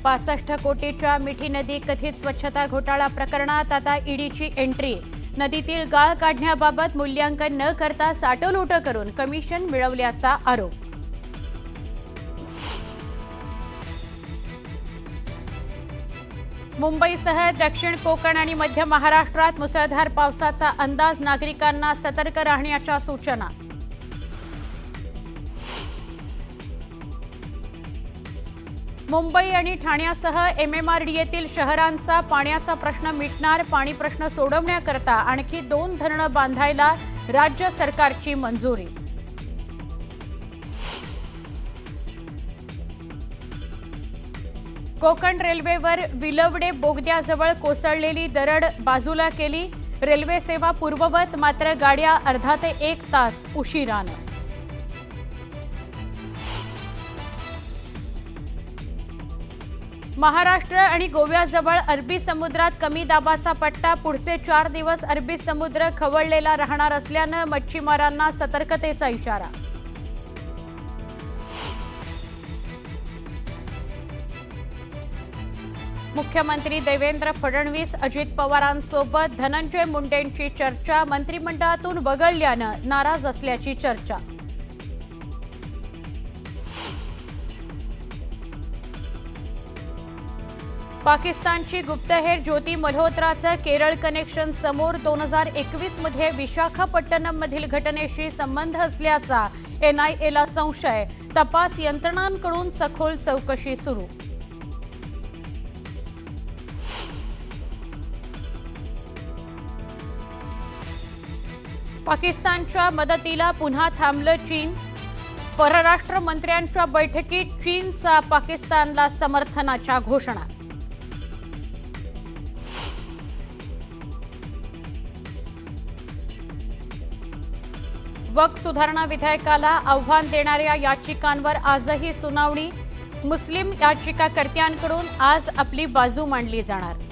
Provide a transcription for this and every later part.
65 कोटीच्या मिठी नदी कथित स्वच्छता घोटाळा प्रकरणात आता ईडीची एंट्री। नदीतील गाळ काढण्याबाबत मूल्यांकन न करता साठवलूट करून कमिशन मिळवल्याचा आरोप। मुंबईसह दक्षिण कोकण आणि मध्य महाराष्ट्रात मुसळधार पावसाचा अंदाज, नागरिकांना सतर्क राहण्याच्या सूचना। मुंबई आणि ठाण्यासह एमएमआरडीएतील शहरांचा पाण्याचा प्रश्न मिटणार, पाणी प्रश्न सोडवण्याकरता आणखी 2 धरणं बांधायला राज्य सरकारची मंजुरी। कोकण रेल्वेवर विलवडे बोगद्याजवळ कोसळलेली दरड बाजूला केली, रेल्वे सेवा पूर्ववत, मात्र गाड्या अर्धा ते 1 तास उशिरानं। महाराष्ट्र आणि गोव्याजवळ अरबी समुद्रात कमी दाबाचा पट्टा, पुढचे 4 दिवस अरबी समुद्र खवळलेला राहणार असल्यानं मच्छीमारांना सतर्कतेचा इशारा। मुख्यमंत्री देवेंद्र फडणवीस अजित पवारांसोबत धनंजय मुंडेंची चर्चा, मंत्रिमंडळातून वगळल्यानं नाराज असल्याची चर्चा। पाकिस्तानची गुप्तहेर ज्योती मल्होत्राचं केरळ कनेक्शन समोर, 2021 मध्ये विशाखापट्टणममधील घटनेशी संबंध असल्याचा एनआयएला संशय, तपास यंत्रणांकडून सखोल चौकशी सुरू। पाकिस्तानच्या मदतीला पुन्हा थांबलं चीन, परराष्ट्र मंत्र्यांच्या बैठकीत चीनचा पाकिस्तानला समर्थनाच्या घोषणा। वक्फ सुधारणा विधेयकाला आव्हान देणाऱ्या याचिकांवर आजही सुनावणी, मुस्लिम याचिकाकर्त्यांकडून आज आपली बाजू मांडली जाणार।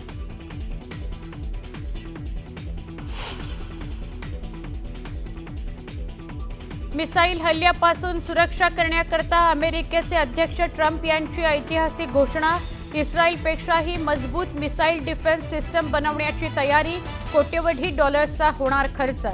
मिसाईल हल्ल्यापासून सुरक्षा करण्याकरता अमेरिकेचे अध्यक्ष ट्रम्प यांची ऐतिहासिक घोषणा, इस्रायलपेक्षाही मजबूत मिसाईल डिफेन्स सिस्टम बनवण्याची तयारी, कोट्यवधी डॉलर्सचा होणार खर्च।